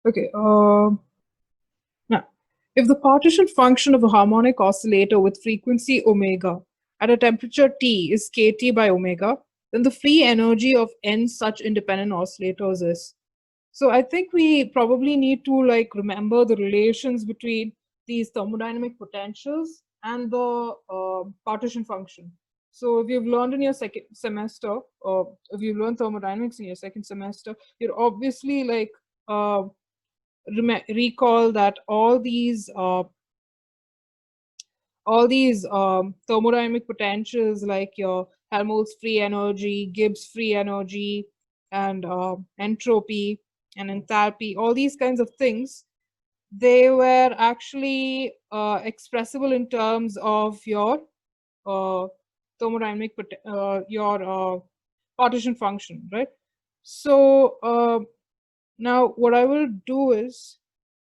Okay. Now, if the partition function of a harmonic oscillator with frequency omega at a temperature T is kT by omega, then the free energy of n such independent oscillators is. So I think we probably need to like remember the relations between these thermodynamic potentials and the partition function. So if you've learned in your second semester, or if you've learned thermodynamics in your second semester, you're obviously like uh, recall that all these thermodynamic potentials like your Helmholtz free energy, Gibbs free energy, and entropy and enthalpy, all these kinds of things, they were actually expressible in terms of your uh, partition function, right? So now what I will do is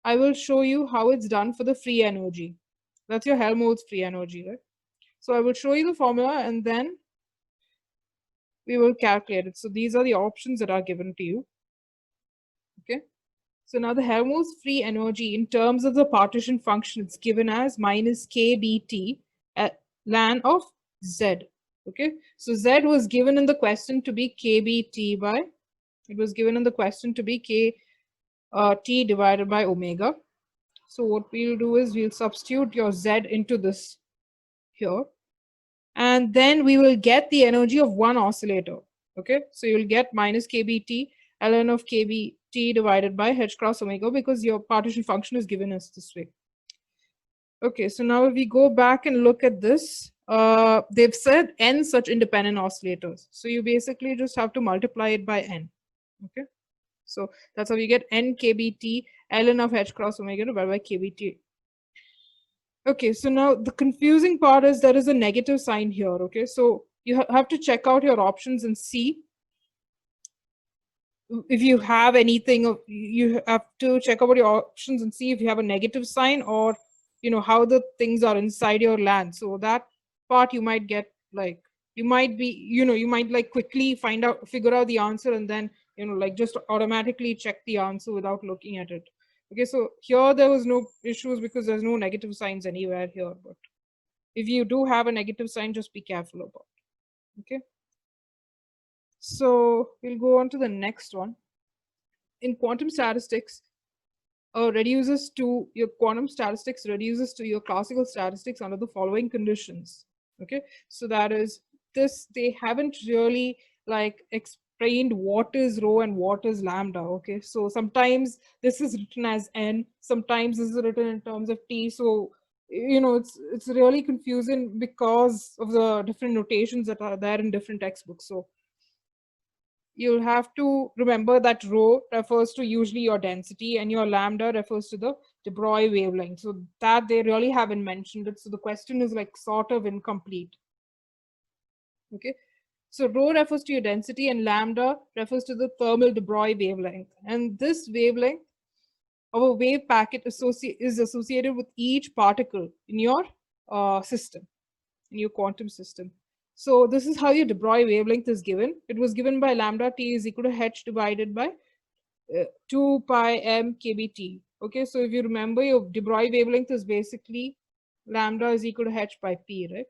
I will show you how it's done for the free energy. That's your Helmholtz free energy, right? So I will show you the formula and then we will calculate it. So these are the options that are given to you. Okay. So now the Helmholtz free energy in terms of the partition function, it's given as minus kBt at ln of z. Okay. So z was given in the question to be kBt by, it was given in the question to be t divided by omega. So what we'll do is we'll substitute your z into this here, and then we will get the energy of one oscillator. Okay, so you'll get minus kBt ln of kBt divided by h cross omega, because your partition function is given as this way. Okay, so now if we go back and look at this, they've said n such independent oscillators. So you basically just have to multiply it by n. Okay, so that's how you get n kBt ln of h cross omega divided by kBt. Okay, so now the confusing part is there is a negative sign here. Okay, so you have to check out your options and see if you have anything. You have to check out your options and see if you have a negative sign, or how the things are inside your land. So that part you might get like, you might be, you might like quickly figure out the answer, and then like just automatically check the answer without looking at it. Okay, so here there was no issues because there's no negative signs anywhere here, but if you do have a negative sign, just be careful about it. Okay, so we'll go on to the next one. In quantum statistics, quantum statistics reduces to your classical statistics under the following conditions. Okay, so that is this, they haven't really like explained what is rho and what is lambda. Okay, so sometimes this is written as n, sometimes this is written in terms of t. So it's really confusing because of the different notations that are there in different textbooks. So you'll have to remember that rho refers to usually your density and your lambda refers to the de Broglie wavelength. So that they really haven't mentioned it. So the question is like sort of incomplete. Okay. So rho refers to your density and lambda refers to the thermal de Broglie wavelength. And this wavelength of a wave packet is associated with each particle in your system, in your quantum system. So this is how your de Broglie wavelength is given. It was given by lambda t is equal to h divided by 2 pi m kBt. Okay, so if you remember, your de Broglie wavelength is basically lambda is equal to h by p, right?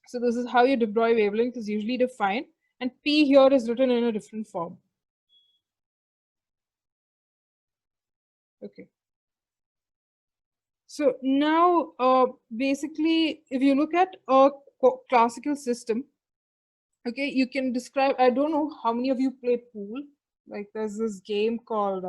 So this is how your de Broglie wavelength is usually defined, and p here is written in a different form. Okay. So now, basically, if you look at a classical system, okay, you can describe, I don't know how many of you play pool. Like there's this game called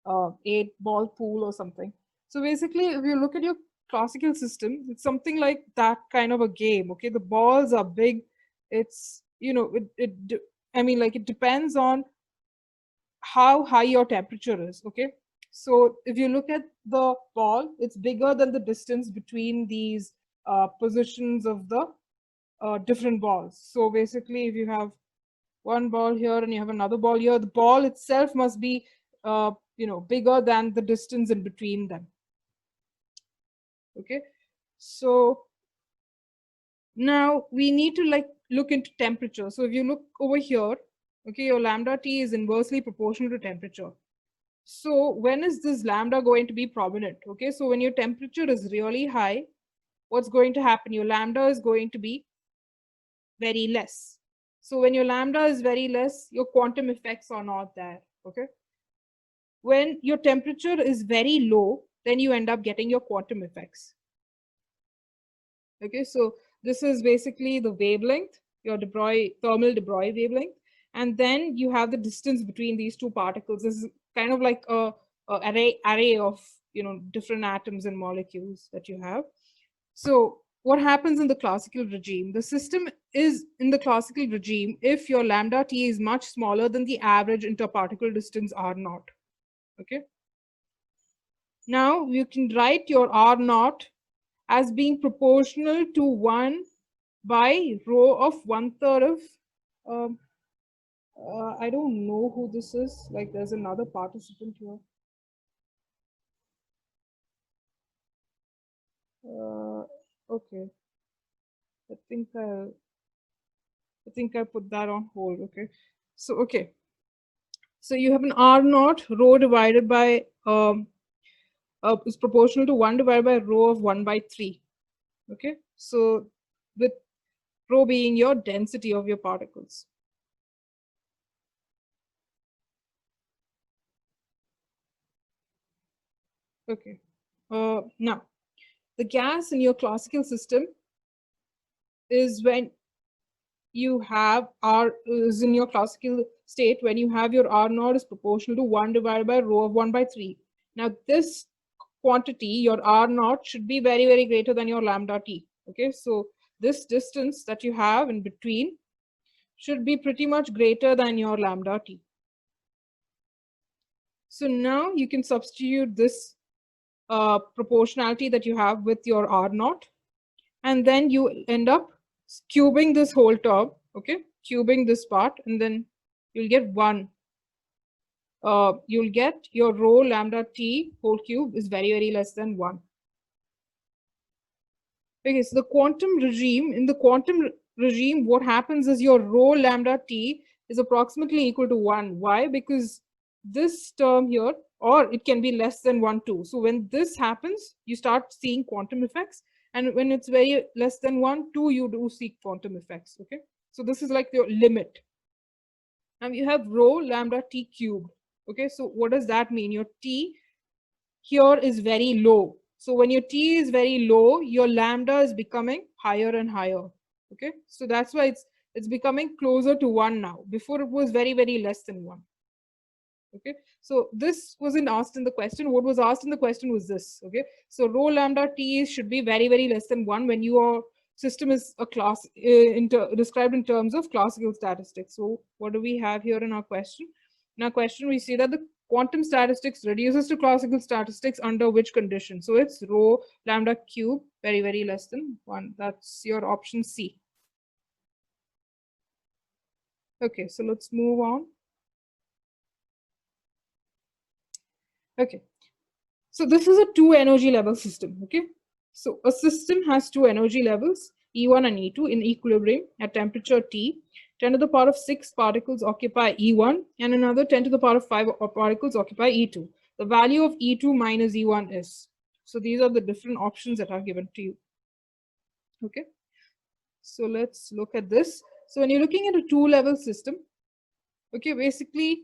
8-ball pool or something. So basically, if you look at your classical system, it's something like that kind of a game. Okay, the balls are big. It's, I mean, like it depends on how high your temperature is. Okay, so if you look at the ball, it's bigger than the distance between these positions of the different balls. So basically, if you have one ball here and you have another ball here, the ball itself must be bigger than the distance in between them. Okay, so now we need to like look into temperature. So if you look over here, Okay, your lambda T is inversely proportional to temperature. So when is this lambda going to be prominent? Okay, so when your temperature is really high, what's going to happen? Your lambda is going to be very less. So when your lambda is very less, your quantum effects are not there. Okay. When your temperature is very low, then you end up getting your quantum effects. Okay, so this is basically the wavelength, your thermal de Broglie wavelength, and then you have the distance between these two particles. This is kind of like a array of different atoms and molecules that you have. So what happens in the classical regime? The system is in the classical regime if your lambda T is much smaller than the average interparticle distance R naught. Okay. Now you can write your R naught as being proportional to 1 by rho of 1/3 of, um, I don't know who this is, like there's another participant here. Okay, I think I put that on hold. Okay, so you have an R naught rho divided by is proportional to 1 divided by rho of 1 by 3. Okay, so with rho being your density of your particles. Okay, now the gas in your classical system is when you have R is in your classical state when you have your R naught is proportional to 1 divided by rho of 1 by 3. Now this quantity, your R naught, should be very, very greater than your lambda T. Okay, so this distance that you have in between should be pretty much greater than your lambda T. So now you can substitute this proportionality that you have with your R naught, and then you end up cubing this whole term, okay, cubing this part, and then you'll get 1. You'll get your rho lambda T whole cube is very, very less than 1. Okay, so the quantum regime, in the quantum regime, what happens is your rho lambda T is approximately equal to 1. Why? Because this term here, or it can be less than 1 too. So when this happens, you start seeing quantum effects. And when it's very less than 1, 2, you do see quantum effects. Okay, so this is like your limit. Now you have rho lambda T cubed. Okay, so what does that mean? Your T here is very low. So when your T is very low, your lambda is becoming higher and higher. Okay, so that's why it's becoming closer to 1 now. Before it was very, very less than 1. Okay, so this wasn't asked in the question. What was asked in the question was this. Okay, so rho lambda T should be very, very less than 1 when your system is a class described in terms of classical statistics. So what do we have here in our question? In our question, we see that the quantum statistics reduces to classical statistics under which condition? So it's rho lambda cube very, very less than 1. That's your option C. Okay, so let's move on. Okay, so this is a 2 energy level system. Okay, so a system has 2 energy levels, E1 and E2, in equilibrium at temperature T. 10 to the power of 6 particles occupy E1 and another 10 to the power of 5 particles occupy E2. The value of E2 minus E1 is. So these are the different options that are given to you. Okay, so let's look at this. So when you're looking at a 2-level system, okay, basically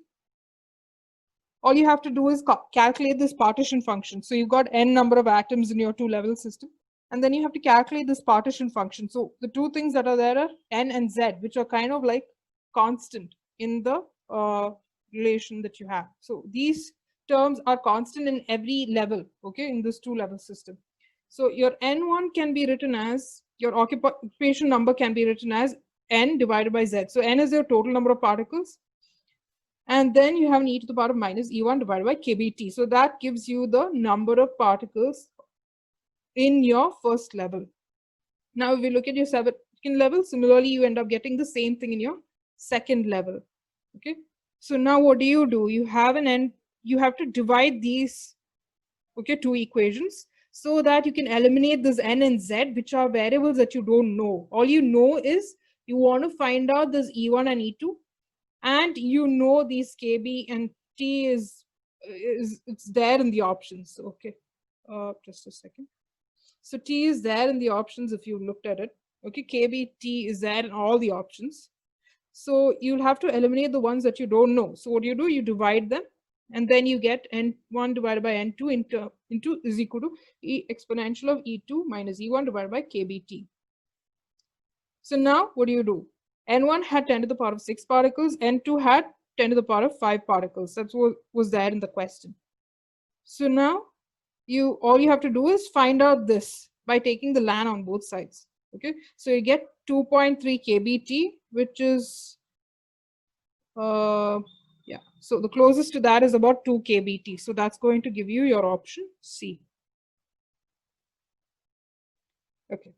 all you have to do is calculate this partition function. So you've got n number of atoms in your 2-level system, and then you have to calculate this partition function. So the two things that are there are n and z, which are kind of like constant in the relation that you have. So these terms are constant in every level, okay, in this 2-level system. So your n1 can be written as, your occupation number can be written as n divided by z. So n is your total number of particles. And then you have an e to the power of minus E1 divided by kBt. So that gives you the number of particles in your first level. Now, if we look at your second level, similarly, you end up getting the same thing in your second level. Okay. So now what do? You have an n, you have to divide these, okay, 2 equations so that you can eliminate this n and z, which are variables that you don't know. All you know is you want to find out this E1 and E2. and you know these KB and T is it's there in the options. Okay, just a second. So T is there in the options if you looked at it. Okay, KB, T is there in all the options. So you'll have to eliminate the ones that you don't know. So what do? You divide them, and then you get n1 divided by n2 into is equal to e exponential of e2 minus e1 divided by kbt. So now what do? N1 had 10 to the power of 6 particles, N2 had 10 to the power of 5 particles. That's what was there in the question. So now all you have to do is find out this by taking the ln on both sides. Okay, so you get 2.3 kbt, which is yeah, so the closest to that is about 2 kbt. So that's going to give you your option C. Okay,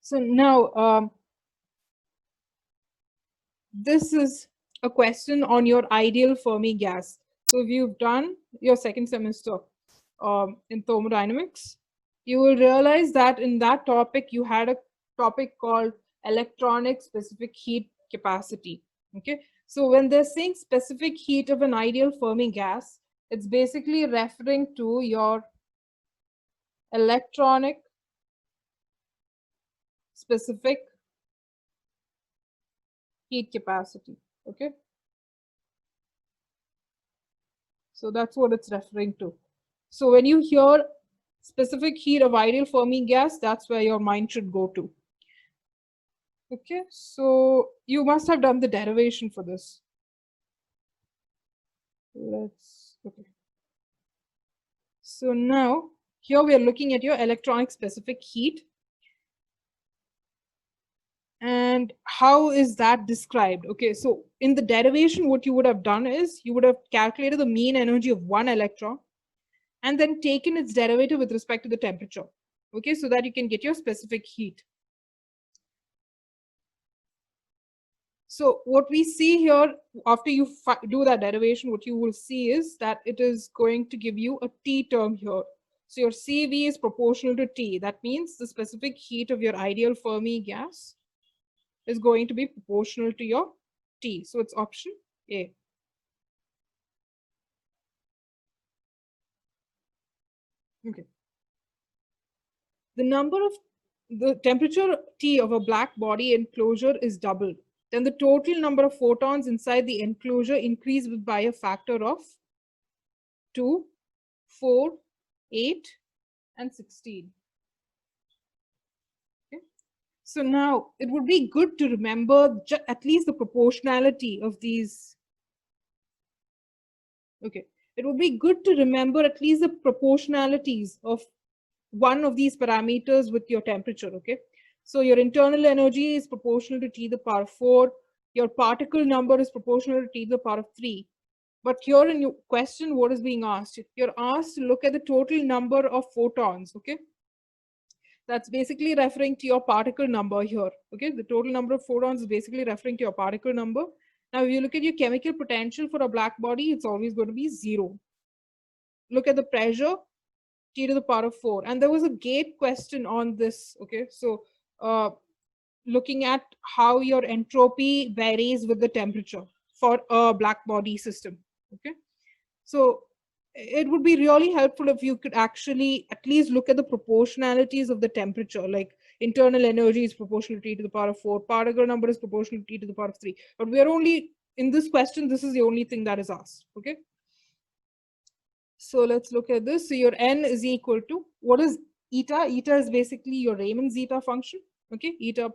so now this is a question on your ideal Fermi gas. So if you've done your second semester in thermodynamics, you will realize that in that topic you had a topic called electronic specific heat capacity. Okay, so when they're saying specific heat of an ideal Fermi gas, it's basically referring to your electronic specific heat capacity. Okay, so that's what it's referring to. So when you hear specific heat of ideal Fermi gas, that's where your mind should go to. Okay, so you must have done the derivation for this. Okay. So now here we are looking at your electronic specific heat. And how is that described? Okay, so in the derivation, what you would have done is you would have calculated the mean energy of one electron and then taken its derivative with respect to the temperature. Okay, so that you can get your specific heat. So what we see here, after you do that derivation, what you will see is that it is going to give you a T term here. So your CV is proportional to T. That means the specific heat of your ideal Fermi gas is going to be proportional to your T. So it's option A. Okay. The temperature T of a black body enclosure is doubled. Then the total number of photons inside the enclosure increases by a factor of 2, 4, 8, and 16. Okay. So now it would be good to remember at least the proportionality of these. Okay. It would be good to remember at least the proportionalities of one of these parameters with your temperature. Okay. So your internal energy is proportional to T to the power 4. Your particle number is proportional to T to the power of 3. But here in your question, what is being asked? You're asked to look at the total number of photons. Okay. That's basically referring to your particle number here. Okay. The total number of photons is basically referring to your particle number. Now, if you look at your chemical potential for a black body, it's always going to be 0. Look at the pressure, T to the power of 4. And there was a gate question on this. Okay. So looking at how your entropy varies with the temperature for a black body system. Okay. So it would be really helpful if you could actually at least look at the proportionalities of the temperature, like internal energy is proportional to T to the power of 4, particle number is proportional to T to the power of 3. But we are only, in this question, this is the only thing that is asked. Okay. So let's look at this. So your N is equal to, what is eta? Eta is basically your Raman zeta function. Okay, eta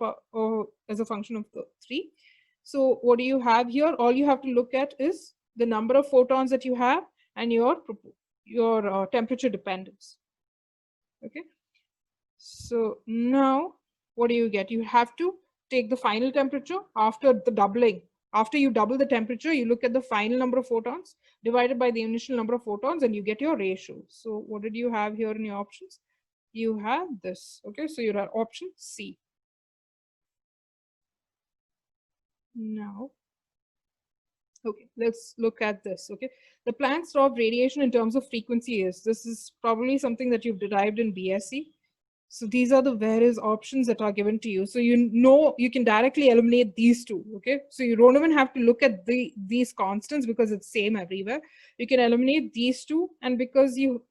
as a function of the 3. So what do you have here? All you have to look at is the number of photons that you have and your temperature dependence. Okay. So now what do you get? You have to take the final temperature after the doubling. After you double the temperature, you look at the final number of photons divided by the initial number of photons and you get your ratio. So what did you have here in your options? You have this. Okay, so you have option C. Now, okay, let's look at this. Okay, the Planck's law of radiation in terms of frequency is, this is probably something that you've derived in BSc. So these are the various options that are given to you. So you know you can directly eliminate these two, okay? So you don't even have to look at these constants because it's same everywhere. You can eliminate these two, and because you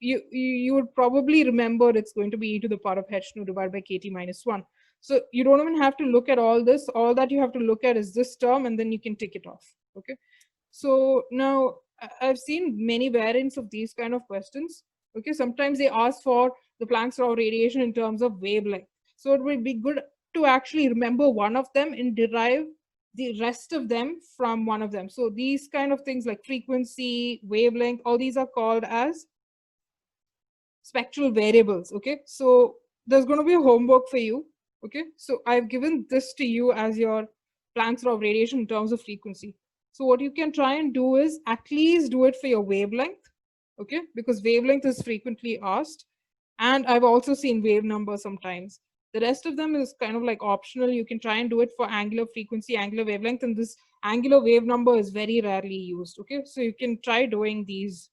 would probably remember it's going to be e to the power of h nu divided by kt minus 1. So you don't even have to look at all this. All that you have to look at is this term, and then you can tick it off, okay? So now I've seen many variants of these kind of questions. Okay, sometimes they ask for the Planck's law of radiation in terms of wavelength. So it would be good to actually remember one of them and derive the rest of them from one of them. So these kind of things like frequency, wavelength, all these are called as spectral variables. Okay, so there's going to be a homework for you. Okay, so I've given this to you as your Planck's law of radiation in terms of frequency. So what you can try and do is at least do it for your wavelength, okay, because wavelength is frequently asked. And I've also seen wave number sometimes. The rest of them is kind of like optional. You can try and do it for angular frequency, angular wavelength, and this angular wave number is very rarely used, okay? So you can try doing these.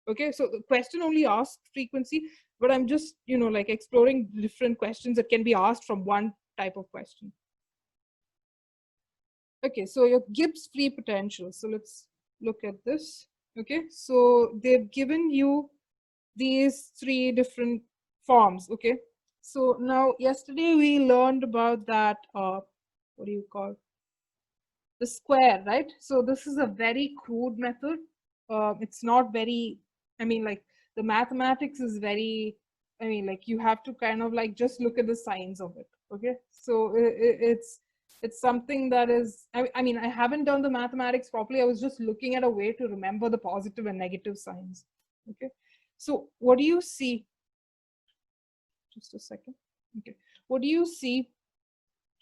Okay, so the question only asks frequency, but I'm just, like exploring different questions that can be asked from one type of question. Okay, so your Gibbs free potential. So let's look at this. Okay, so they've given you these three different forms. Okay, so now yesterday we learned about that, what do you call, the square, right? So this is a very crude method. It's not very, like the mathematics is very, like you have to kind of like just look at the signs of it. Okay, so it's something that is, I haven't done the mathematics properly. I was just looking at a way to remember the positive and negative signs. Okay, so what do you see? Just a second. Okay, what do you see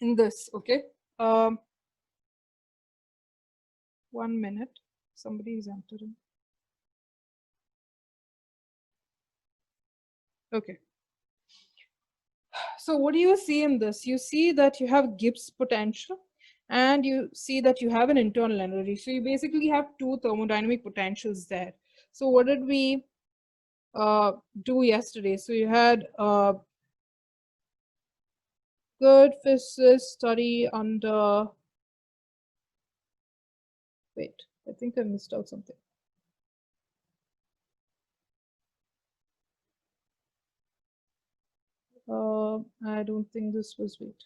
in this? Okay, 1 minute. Somebody is entering. Okay. So what do you see in this? You see that you have Gibbs potential, and you see that you have an internal energy. So you basically have two thermodynamic potentials there. So what did we do yesterday? So you had good physicists study under, wait, I think I missed out something. I don't think this was, wait.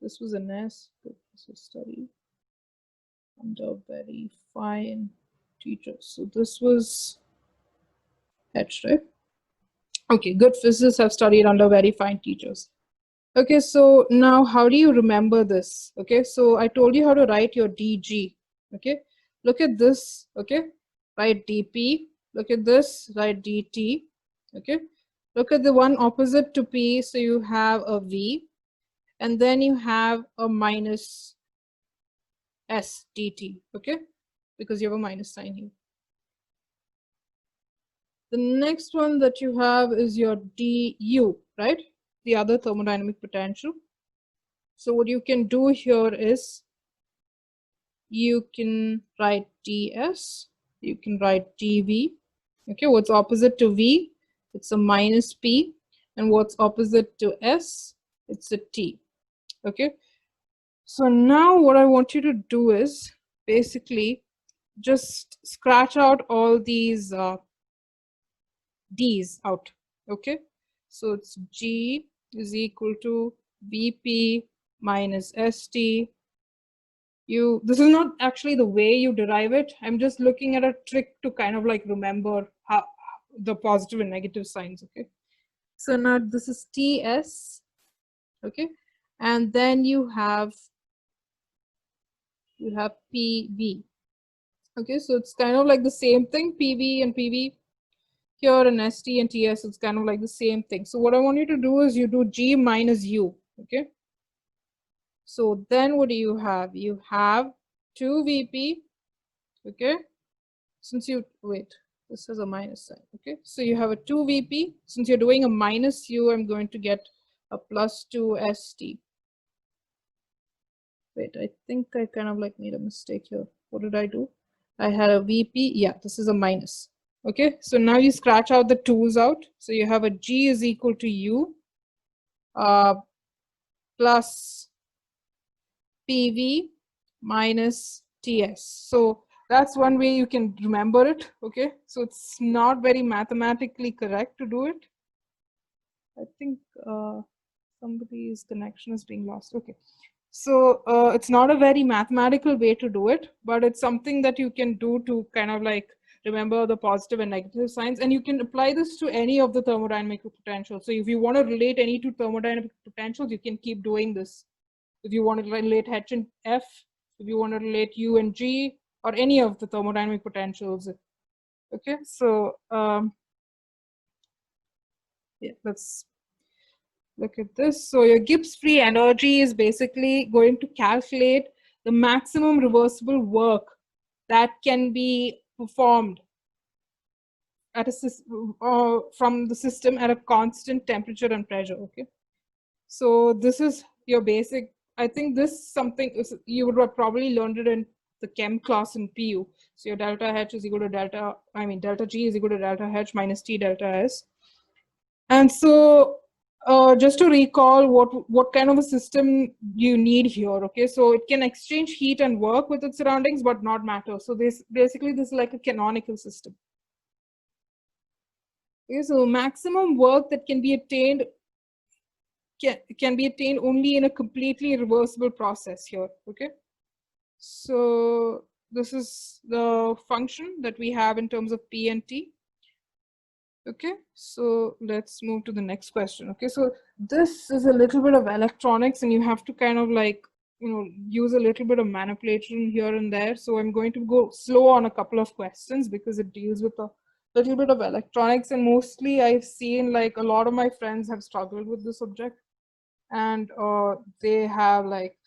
This was an S, good physicists study under very fine teachers. So this was H, right? Okay, good physicists have studied under very fine teachers. Okay, so now how do you remember this? Okay, so I told you how to write your dg. Okay, look at this. Okay, write dp. Look at this, write dt. Okay, look at the one opposite to p. So you have a v, and then you have a minus s dt. Okay, because you have a minus sign here. The next one that you have is your du, right? The other thermodynamic potential. So what you can do here is you can write ds, you can write dv. Okay, what's opposite to v? It's a minus p, and what's opposite to s? It's a t. Okay, so now what I want you to do is basically just scratch out all these d's out. Okay, so it's g is equal to vp minus st. This is not actually the way you derive it. I'm just looking at a trick to kind of like remember how the positive and negative signs. Okay, so now this is ts. Okay, and then you have pv. Okay, so it's kind of like the same thing, pv and pv here, and st and ts, it's kind of like the same thing. So what I want you to do is you do g minus u. Okay, so then what do you have? You have 2 vp. Okay, since you, wait, this has a minus sign. Okay, so you have a 2 vp. Since you're doing a minus u, I'm going to get a plus 2 st. Wait, I think I kind of like made a mistake here. What did I do? I had a vp. Yeah, this is a minus. Okay, so now you scratch out the 2's out. So you have a G is equal to U plus PV minus TS. So that's one way you can remember it. Okay, so it's not very mathematically correct to do it. I think somebody's connection is being lost. Okay, so it's not a very mathematical way to do it, but it's something that you can do to kind of like remember the positive and negative signs, and you can apply this to any of the thermodynamic potentials. So if you want to relate any two thermodynamic potentials, you can keep doing this. If you want to relate H and F, if you want to relate U and G, or any of the thermodynamic potentials. Okay, so yeah, let's look at this. So your Gibbs free energy is basically going to calculate the maximum reversible work that can be performed at a from the system at a constant temperature and pressure. Okay, so this is your basic. I think this something is, you would have probably learned it in the chem class in PU. So your delta H is equal to delta G is equal to delta H minus T delta S. And so just to recall what kind of a system you need here. Okay, so it can exchange heat and work with its surroundings but not matter. So this is like a canonical system. Okay, so maximum work that can be attained can be attained only in a completely reversible process here. Okay, so this is the function that we have in terms of P and T. Okay, so let's move to the next question. Okay, so this is a little bit of electronics and you have to kind of like, you know, use a little bit of manipulation here and there. So I'm going to go slow on a couple of questions because it deals with a little bit of electronics, and mostly I've seen like a lot of my friends have struggled with the subject, and they have like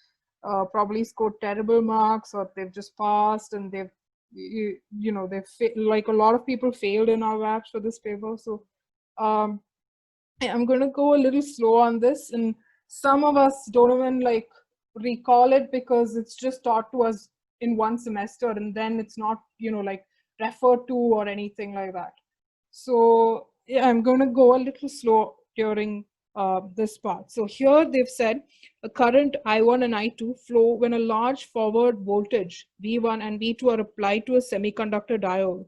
probably scored terrible marks, or they've just passed and they've you know they've like a lot of people failed in our labs for this paper. So I'm going to go a little slow on this, and some of us don't even like recall it because it's just taught to us in one semester, and then it's not, you know, like referred to or anything like that. So yeah, I'm going to go a little slow during this part. So here they've said a current I1 and I2 flow when a large forward voltage V1 and V2 are applied to a semiconductor diode.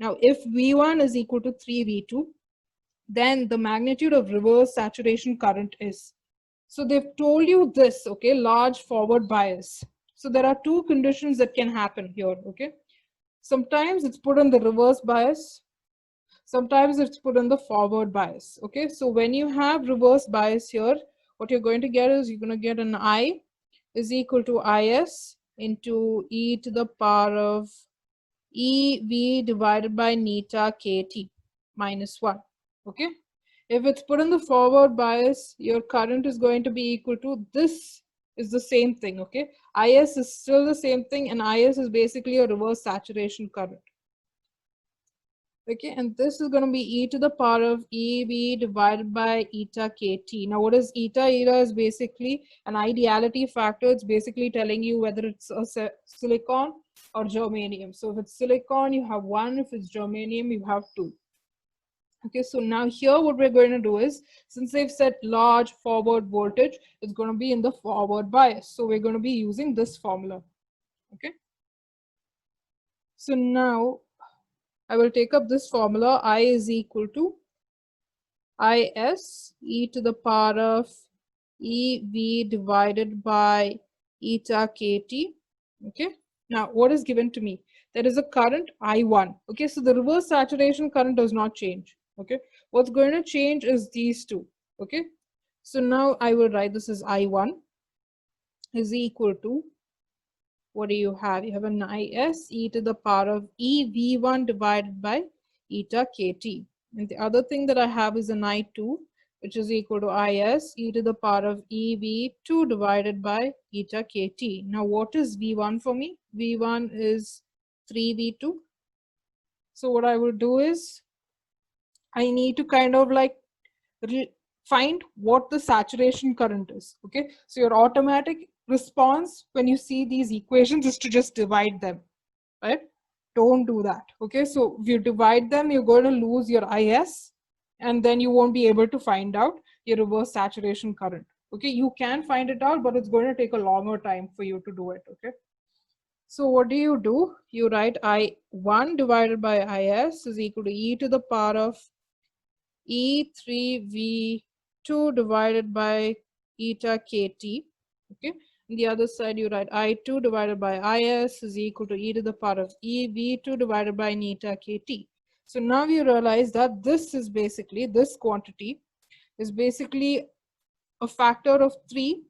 Now, if V1 is equal to 3V2, then the magnitude of reverse saturation current is. So they've told you this, okay, large forward bias. So there are two conditions that can happen here, okay. Sometimes it's put in the reverse bias, sometimes it's put in the forward bias. Okay, so when you have reverse bias here, what you're going to get is you're going to get an I is equal to IS into e to the power of EV divided by neta KT minus 1. Okay, if it's put in the forward bias, your current is going to be equal to, this is the same thing. Okay, IS is still the same thing, and IS is basically a reverse saturation current. Okay, and this is going to be e to the power of EV divided by eta KT. Now, what is eta? Eta is basically an ideality factor. It's basically telling you whether it's a silicon or germanium. So if it's silicon, you have 1. If it's germanium, you have 2. Okay, so now here what we're going to do is, since they've set large forward voltage, it's going to be in the forward bias. So we're going to be using this formula. Okay, so now I will take up this formula. I is equal to IS e to the power of EV divided by eta KT. Okay, now what is given to me? There is a current I1. Okay, so the reverse saturation current does not change. Okay, what's going to change is these two. Okay, so now I will write this as I1 is equal to, what do you have? You have an IS e to the power of EV1 divided by eta KT. And the other thing that I have is an I2, which is equal to IS e to the power of EV2 divided by eta KT. Now, what is V1 for me? V1 is 3V2. So what I will do is, I need to kind of like find what the saturation current is. Okay, so your automatic response when you see these equations is to just divide them, right? don't do that. Okay, so if you divide them, you're going to lose your IS, and then you won't be able to find out your reverse saturation current. Okay, you can find it out, but it's going to take a longer time for you to do it. Okay, so what do? You write I1 divided by IS is equal to e to the power of E3V2 divided by eta KT. Okay, on the other side, you write I2 divided by IS is equal to e to the power of EV2 divided by eta KT. So now you realize that this is basically, this quantity is basically a factor of 3,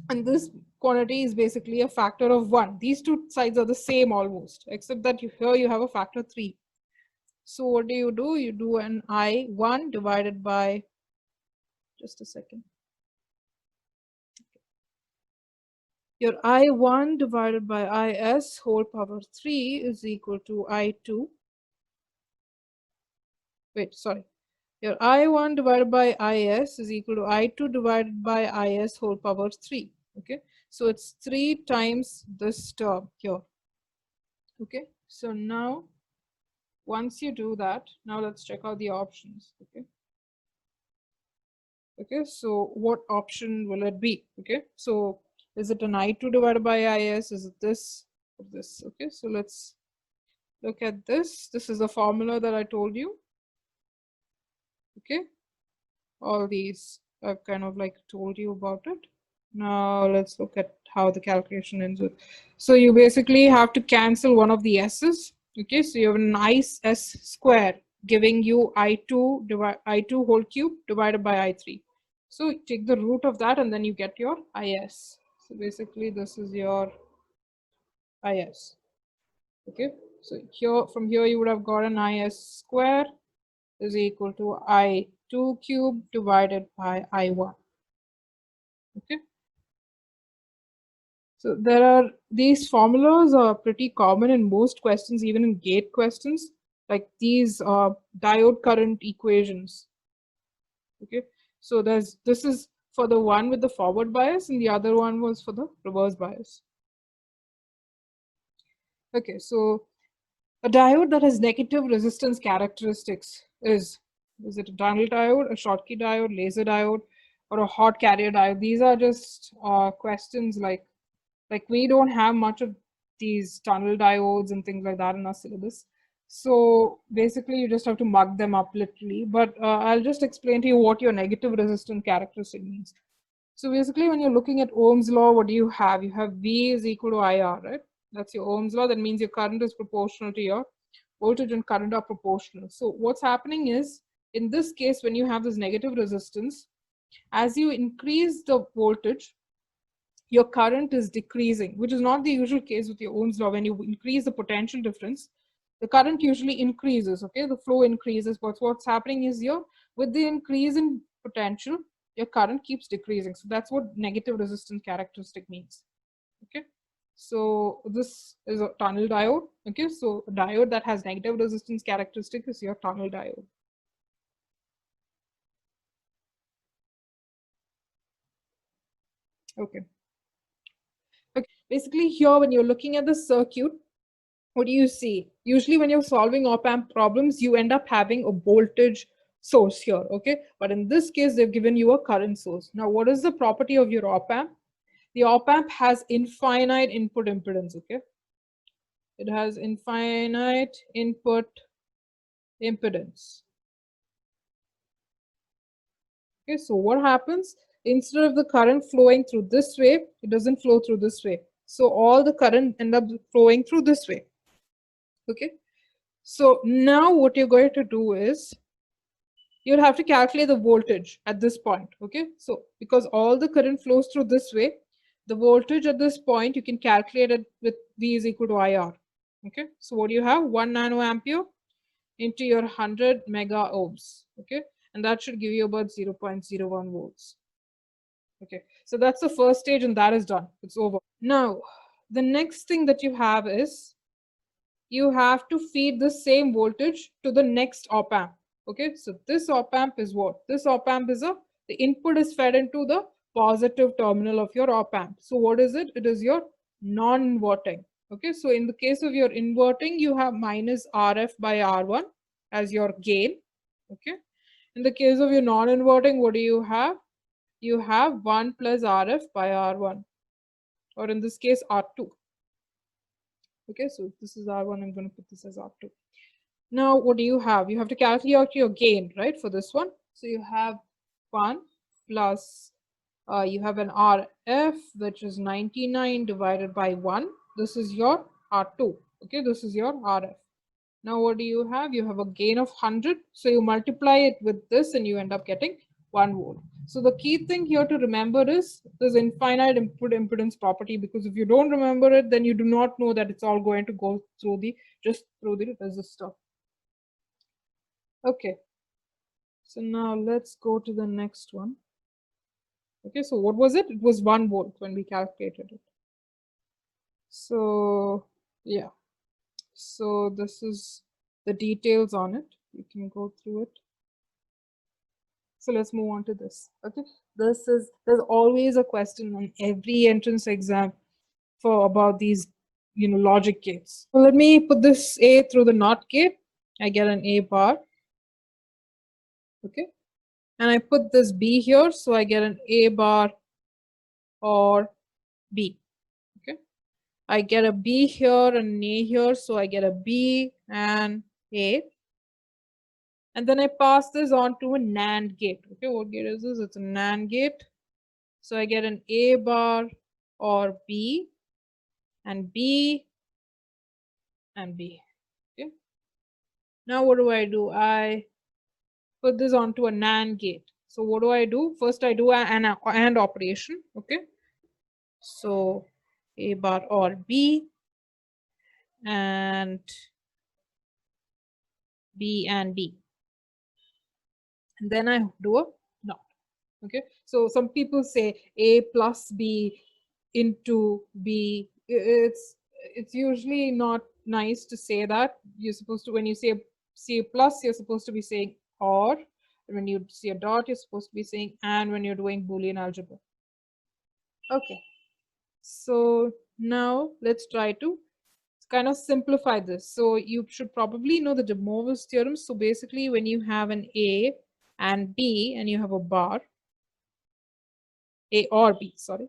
and this quantity is basically a factor of 1. These two sides are the same almost, except that here you have a factor 3. So what do? You do an I1 divided by, just a second. Your I1 divided by IS whole power 3 is equal to I2. Wait, sorry. Your I1 divided by IS is equal to I2 divided by IS whole power 3. Okay, so it's 3 times this term here. Okay, so now once you do that, now let's check out the options. Okay, so what option will it be? Okay, so is it an I2 divided by IS? Is it this or this? Okay, so let's look at this. This is the formula that I told you. Okay, all these I've kind of like told you about it. Now let's look at how the calculation ends with. So you basically have to cancel one of the s's. Okay, so you have a nice s square giving you I2 whole cube divided by I3. So take the root of that and then you get your IS. So basically this is your IS. Okay, so here, from here you would have got an IS square is equal to I2 cube divided by I1. Okay, so there are, these formulas are pretty common in most questions, even in gate questions, like these diode current equations. Okay, so this is for the one with the forward bias and the other one was for the reverse bias. Okay, so a diode that has negative resistance characteristics is it a tunnel diode, a Schottky diode, laser diode, or a hot carrier diode? These are just questions like we don't have much of these tunnel diodes and things like that in our syllabus. So basically you just have to mug them up literally, but I'll just explain to you what your negative resistance characteristic means. So basically when you're looking at Ohm's law, what do you have? You have V is equal to IR, right? That's your Ohm's law. That means your current is proportional to your voltage and current are proportional. So what's happening is, in this case, when you have this negative resistance, as you increase the voltage, your current is decreasing, which is not the usual case with your Ohm's law. When you increase the potential difference, the current usually increases, okay? The flow increases, but what's happening is with the increase in potential, your current keeps decreasing. So that's what negative resistance characteristic means, okay? So this is a tunnel diode, okay? So a diode that has negative resistance characteristic is your tunnel diode. Okay. Okay. Basically here, when you're looking at the circuit, what do you see? Usually when you're solving op-amp problems, you end up having a voltage source here, okay? But in this case, they've given you a current source. Now, what is the property of your op-amp? The op-amp has infinite input impedance, okay? It has infinite input impedance. Okay, so what happens? Instead of the current flowing through this way, it doesn't flow through this way. So all the current end up flowing through this way. Okay, so now what you're going to do is you'll have to calculate the voltage at this point. Okay, so because all the current flows through this way, the voltage at this point you can calculate it with V is equal to IR. Okay, so what do you have? 1 nanoampere into your 100 mega ohms. Okay, and that should give you about 0.01 volts. Okay, so that's the first stage and that is done. It's over. Now, the next thing that you have is you have to feed the same voltage to the next op-amp. Okay, so this op-amp is what? This op-amp is the input is fed into the positive terminal of your op-amp. So what is it? It is your non-inverting. Okay, so in the case of your inverting, you have minus RF by R1 as your gain. Okay, in the case of your non-inverting, what do you have? You have 1 plus RF by R1, or in this case, R2. Okay, so this is R1, I'm going to put this as R2. Now, what do you have? You have to calculate your gain, right, for this one. So you have 1 plus, you have an RF, which is 99 divided by 1. This is your R2. Okay, this is your RF. Now, what do you have? You have a gain of 100. So you multiply it with this and you end up getting 1 volt. So the key thing here to remember is this infinite input impedance property, because if you don't remember it, then you do not know that it's all going to go through the, just through the resistor. Okay, so now let's go to the next one. Okay, so what was it? It was 1 volt when we calculated it. So yeah, so this is the details on it. You can go through it. So let's move on to this. Okay, there's always a question on every entrance exam for about these, logic gates. So let me put this A through the NOT gate. I get an A bar. Okay, and I put this B here, so I get an A bar or B. Okay, I get a B here and an A here, so I get a B and A. And then I pass this on to a NAND gate. Okay, what gate is this? It's a NAND gate. So I get an A bar or B and B and B. Okay. Now what do? I put this onto a NAND gate. So what do? First I do an AND operation. Okay. So A bar or B and B and B. And then I do a NOT. Okay. So some people say A plus B into B. It's usually not nice to say that. You're supposed to, when you say C plus, you're supposed to be saying or. When you see a dot, you're supposed to be saying and when you're doing Boolean algebra. Okay. So now let's try to kind of simplify this. So you should probably know the de Moivre's theorem. So basically when you have an A and B and you have a bar, A or B, sorry,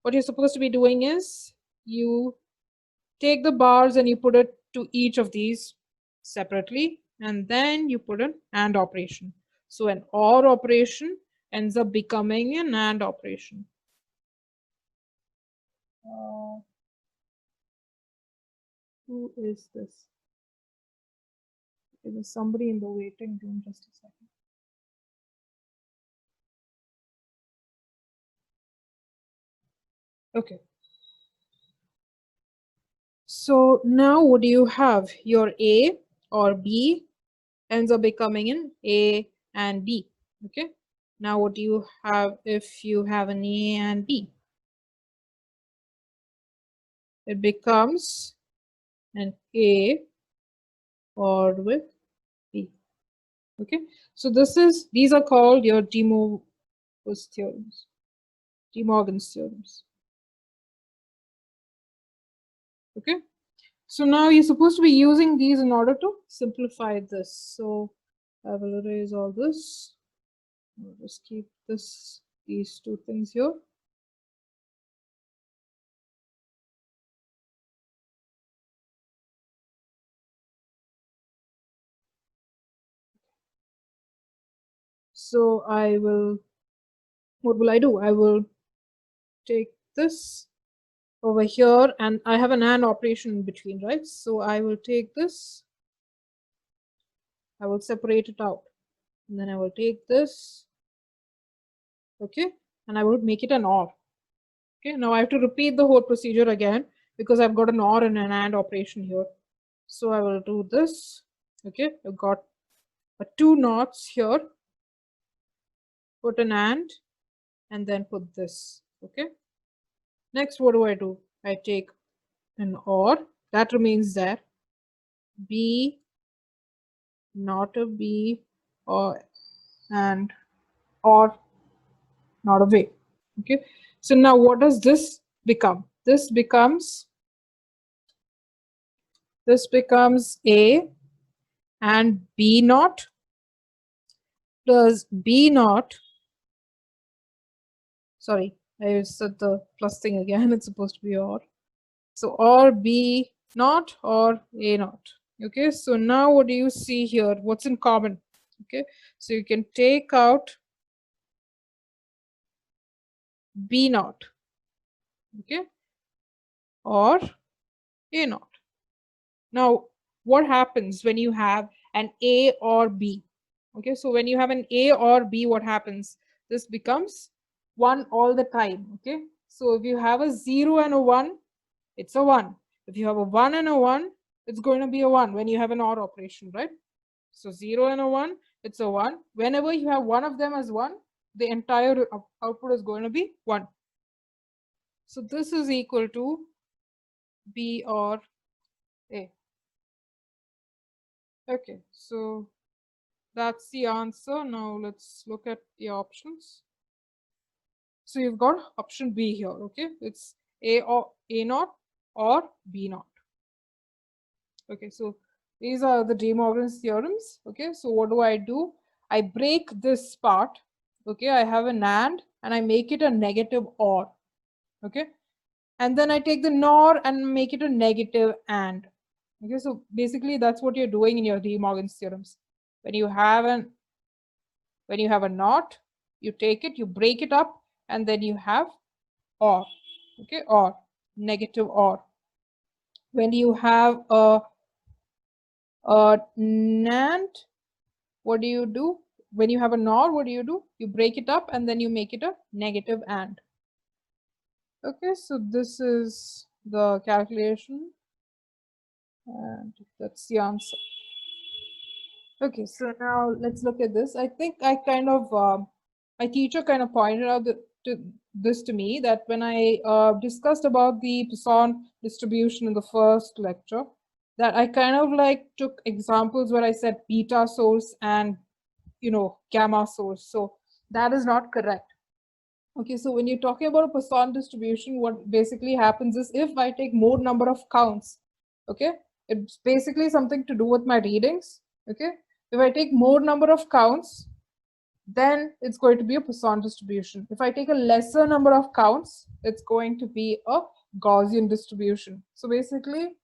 what you're supposed to be doing is you take the bars and you put it to each of these separately, and then you put an AND operation. So an OR operation ends up becoming an AND operation. Who is this? There's somebody in the waiting room. Just a second. Okay. So now what do you have? Your A or B ends up becoming an A and B. Okay. Now what do you have if you have an A and B? It becomes an A or with B. Okay. So these are called your De Moivre's theorems. De Morgan's theorems. Okay. So now you're supposed to be using these in order to simplify this. So I will erase all this. I'll just keep these two things here. So what will I do? I will take this over here, and I have an AND operation in between, right? So I will take this, I will separate it out, and then I will take this, okay, and I will make it an OR. Okay, now I have to repeat the whole procedure again because I've got an OR and an AND operation here. So I will do this. Okay, I've got two knots here, put an and then put this. Okay, next what do? I take an OR, that remains there, B, not a B, or and or not a way. Okay, so now what does this become? This becomes this becomes A, and B naught plus B naught. Sorry, I said the plus thing again. It's supposed to be OR. So or B naught or A naught. Okay, so now what do you see here? What's in common? Okay, so you can take out B naught, okay, or A naught. Now, what happens when you have an A or B? Okay, so when you have an A or B, what happens? This becomes 1 all the time. Okay, so if you have a 0 and a 1, it's a 1. If you have a 1 and a 1, it's going to be a 1 when you have an OR operation, right? So 0 and a 1, it's a 1. Whenever you have one of them as 1, the entire output is going to be 1. So this is equal to B or A. Okay, so that's the answer. Now let's look at the options. So you've got option B here, okay? It's A or A naught or B naught. Okay, so these are the De Morgan's theorems. Okay, so what do? I break this part. Okay, I have an AND and I make it a negative OR. Okay, and then I take the NOR and make it a negative AND. Okay, so basically that's what you're doing in your De Morgan's theorems. When you have a NOT, you take it, you break it up, and then you have OR. Okay, OR, negative OR. When you have a NAND, what do? When you have a NOR, what do? You break it up and then you make it a negative AND. Okay, so this is the calculation, and that's the answer. Okay, so now let's look at this. I think I kind of, my teacher kind of pointed out this to me, that when I discussed about the Poisson distribution in the first lecture, that I kind of like took examples where I said beta source and, you know, gamma source. So that is not correct. Okay, so when you're talking about a Poisson distribution, what basically happens is if I take more number of counts, okay, it's basically something to do with my readings. Okay, if I take more number of counts, then it's going to be a Poisson distribution. If I take a lesser number of counts, it's going to be a Gaussian distribution. So basically,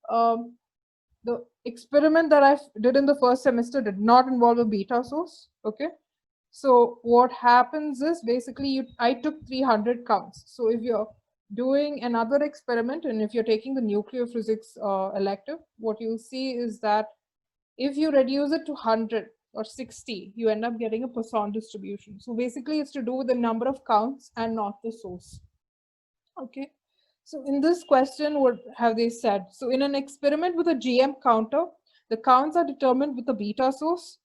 the experiment that I did in the first semester did not involve a beta source. Okay, so what happens is basically I took 300 counts. So if you're doing another experiment and if you're taking the nuclear physics elective, what you'll see is that if you reduce it to 100 or 60, you end up getting a Poisson distribution. So basically it's to do with the number of counts and not the source. Okay. So in this question, what have they said? So in an experiment with a GM counter, the counts are determined with a beta source.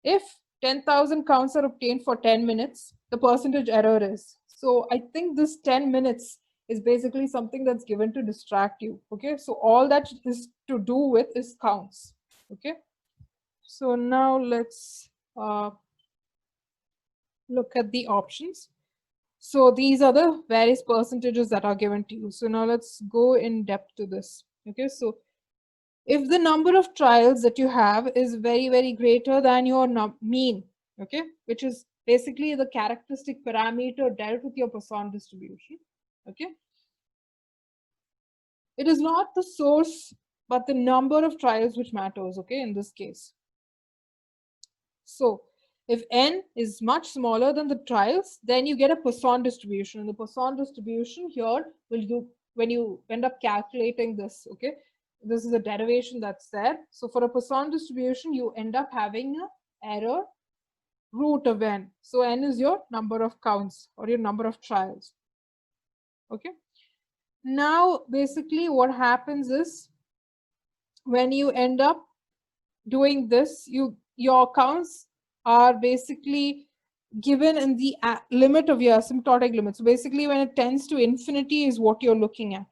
If 10,000 counts are obtained for 10 minutes, the percentage error is. So I think this 10 minutes is basically something that's given to distract you. Okay, so all that is to do with is counts. Okay, so now let's look at the options. So these are the various percentages that are given to you. So now let's go in depth to this. Okay, so if the number of trials that you have is very, very greater than your mean, okay, which is basically the characteristic parameter dealt with your Poisson distribution, okay, it is not the source, but the number of trials which matters, okay, in this case. So if n is much smaller than the trials, then you get a Poisson distribution. And the Poisson distribution here will when you end up calculating this, okay, this is a derivation that's there. So for a Poisson distribution, you end up having an error root of n. So n is your number of counts or your number of trials. Okay. Now, basically what happens is when you end up doing this, your counts are basically given in the limit of your asymptotic limit. So basically when it tends to infinity is what you're looking at.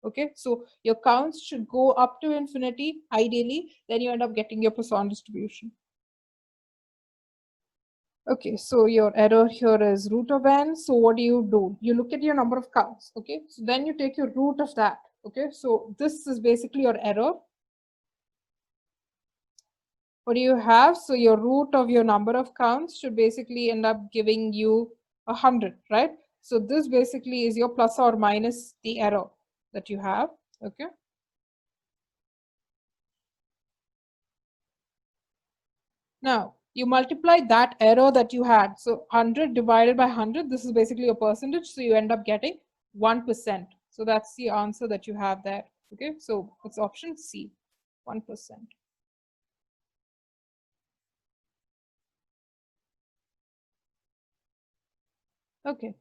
Okay, so your counts should go up to infinity, ideally, then you end up getting your Poisson distribution. Okay, so your error here is root of n. So what do? You look at your number of counts. Okay, so then you take your root of that. Okay, so this is basically your error. what do you have? So your root of your number of counts should basically end up giving you 100, right? So this basically is your plus or minus the error that you have, okay? Now, you multiply that error that you had. So 100 divided by 100, this is basically a percentage. So you end up getting 1%. So that's the answer that you have there. Okay, so it's option C, 1%. Okay.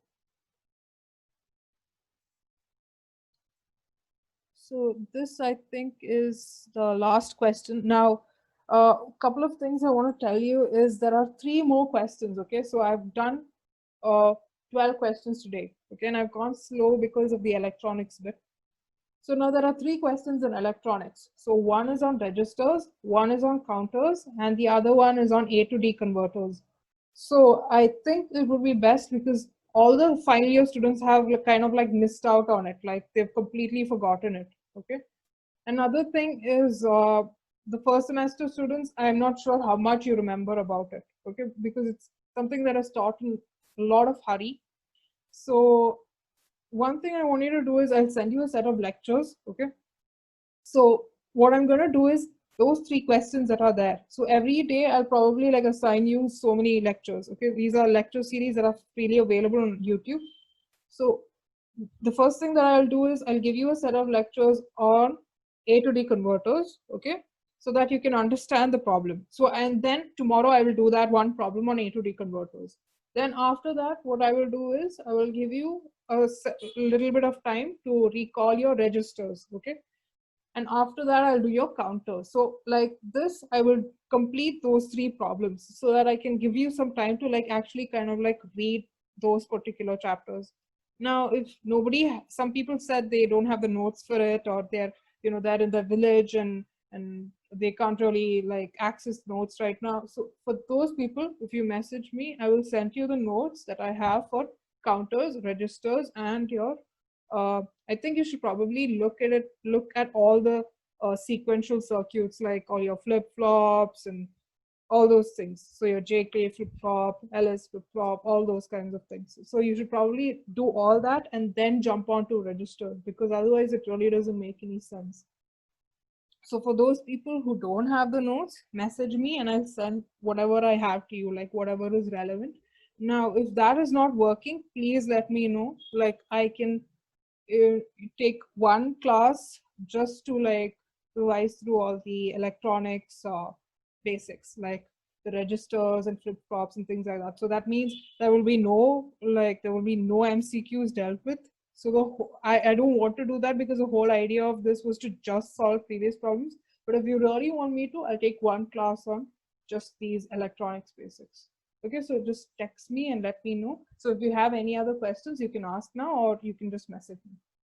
So this, I think, is the last question. Now, a couple of things I want to tell you is there are 3 more questions. Okay, so I've done 12 questions today. Okay, and I've gone slow because of the electronics bit. So now there are 3 questions in electronics. So one is on registers, one is on counters, and the other one is on A to D converters. So I think it would be best because all the final year students have kind of like missed out on it, like they've completely forgotten it. Okay. Another thing is the first semester students, I'm not sure how much you remember about it. Okay, because it's something that is taught in a lot of hurry. So one thing I want you to do is I'll send you a set of lectures. Okay. So what I'm going to do is those 3 questions that are there. So every day I'll probably like assign you so many lectures. Okay. These are lecture series that are freely available on YouTube. So the first thing that I'll do is I'll give you a set of lectures on A to D converters. Okay. So that you can understand the problem. So, and then tomorrow I will do that one problem on A to D converters. Then after that, what I will do is I will give you a little bit of time to recall your registers. Okay. And after that, I'll do your counter. So like this, I will complete those 3 problems so that I can give you some time to like actually kind of like read those particular chapters. Now, if nobody, some people said they don't have the notes for it, or they're, they're in the village and they can't really like access notes right now. So for those people, if you message me, I will send you the notes that I have for counters, registers, and your I think you should probably look at all the sequential circuits, like all your flip-flops and all those things. So your JK flip-flop, LS flip-flop, all those kinds of things. So you should probably do all that and then jump onto register, because otherwise it really doesn't make any sense. So for those people who don't have the notes, message me and I'll send whatever I have to you, like whatever is relevant. Now, if that is not working, please let me know. Like I can take one class just to like revise through all the electronics basics, like the registers and flip flops and things like that. So that means there will be no MCQs dealt with. So I don't want to do that, because the whole idea of this was to just solve previous problems. But if you really want me to, I'll take one class on just these electronics basics. Okay, so just text me and let me know. So if you have any other questions, you can ask now, or you can just message me.